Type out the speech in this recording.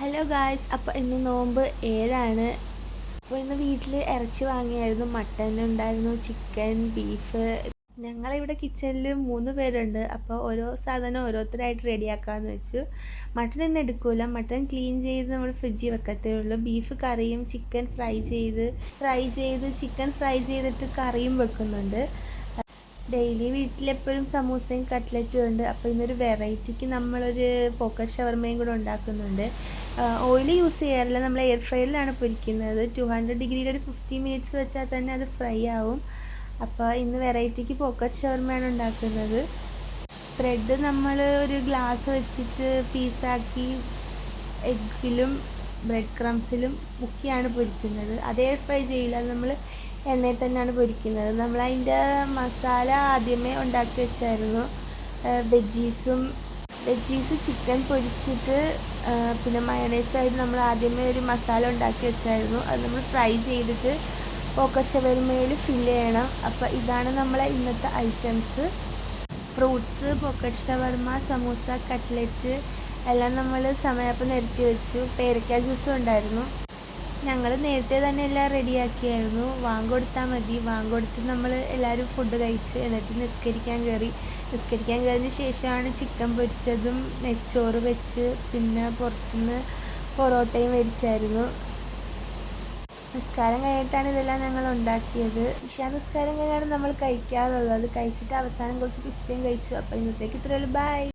Hello guys, അപ്പോൾ ഇന്ന് നോമ്പ് 7 അപ്പോൾ ഇന്ന് വീട്ടിൽ ഇറച്ചി വാങ്ങിയായിരുന്നു. മട്ടൻ ഉണ്ടായിരുന്നു, ചിക്കൻ, ബീഫ്. ഞങ്ങളിവിടെ കിച്ചണിൽ 3 പേരുണ്ട്. അപ്പോൾ ഓരോ സാധനം ഓരോരുത്തരായിട്ട് റെഡിയാക്കാമെന്ന് വെച്ചു. മട്ടൻ ഇന്ന് എടുക്കില്ല, മട്ടൻ ക്ലീൻ ചെയ്ത് നമ്മൾ ഫ്രിഡ്ജിൽ വെക്കത്തേ ഉള്ളൂ. ബീഫ് കറിയും ചിക്കൻ ഫ്രൈ ചെയ്ത് ചിക്കൻ ഫ്രൈ ചെയ്തിട്ട് കറിയും വെക്കുന്നുണ്ട്. ഡെയിലി വീട്ടിലെപ്പോഴും സമൂസയും കട്ട്ലറ്റും ഉണ്ട്. അപ്പോൾ ഇന്നൊരു വെറൈറ്റിക്ക് നമ്മളൊരു പോക്കറ്റ് ഷവർമയും കൂടെ ഉണ്ടാക്കുന്നുണ്ട്. ഓയിൽ യൂസ് ചെയ്യാറില്ല, നമ്മൾ എയർ ഫ്രയറിലാണ് പൊരിക്കുന്നത്. 200 ഡിഗ്രിയിൽ ഒരു 50 മിനിറ്റ്സ് വെച്ചാൽ തന്നെ അത് ഫ്രൈ ആവും. അപ്പോൾ ഇന്ന് വെറൈറ്റിക്ക് പോക്കറ്റ് ഷവർമയാണ് ഉണ്ടാക്കുന്നത്. ബ്രെഡ് നമ്മൾ ഒരു ഗ്ലാസ് വെച്ചിട്ട് പീസാക്കി എഗ്ഗിലും ബ്രെഡ് ക്രംസിലും മുക്കിയാണ് പൊരിക്കുന്നത്. അത് എയർ ഫ്രൈ ചെയ്യില്ല, നമ്മൾ എണ്ണയിൽ തന്നെയാണ് പൊരിക്കുന്നത്. നമ്മളതിൻ്റെ മസാല ആദ്യമേ ഉണ്ടാക്കി വെച്ചായിരുന്നു. വെജീസ് ചിക്കൻ പൊരിച്ചിട്ട് പിന്നെ മയണൈസായിട്ട് നമ്മൾ ആദ്യമേ ഒരു മസാല ഉണ്ടാക്കി വെച്ചായിരുന്നു. അത് നമ്മൾ ഫ്രൈ ചെയ്തിട്ട് പോക്കറ്റ് ഷവർമയിൽ ഫില്ല് ചെയ്യണം. അപ്പോൾ ഇതാണ് നമ്മളെ ഇന്നത്തെ ഐറ്റംസ്. ഫ്രൂട്ട്സ്, പോക്കറ്റ് ഷവർമ, സമൂസ, കട്ട്ലറ്റ് എല്ലാം നമ്മൾ സമയപ്പം നിരത്തി വെച്ചു. പേരയ്ക്ക ജ്യൂസും ഉണ്ടായിരുന്നു. ഞങ്ങൾ നേരത്തെ തന്നെ എല്ലാം റെഡിയാക്കിയായിരുന്നു. കൊടുത്താൽ മതി. കൊടുത്ത് നമ്മൾ എല്ലാവരും ഫുഡ് കഴിച്ച് എന്നിട്ട് നിസ്കരിക്കാൻ കയറിയതിന് ശേഷമാണ് ചിക്കൻ പൊരിച്ചതും നെച്ചോറ് വെച്ച് പിന്നെ പുറത്തുനിന്ന് പൊറോട്ടയും മേടിച്ചായിരുന്നു. നിസ്കാരം കഴിഞ്ഞിട്ടാണ് ഇതെല്ലാം ഞങ്ങൾ ഉണ്ടാക്കിയത്. നിസ്കാരം കഴിഞ്ഞാണ് നമ്മൾ കഴിക്കാറുള്ളത്. കഴിച്ചിട്ട് അവസാനം കുറച്ച് പിസ്തയും കഴിച്ചു. അപ്പോൾ ഇന്നത്തേക്ക് ഇത്രയുള്ളൂ. ബൈ.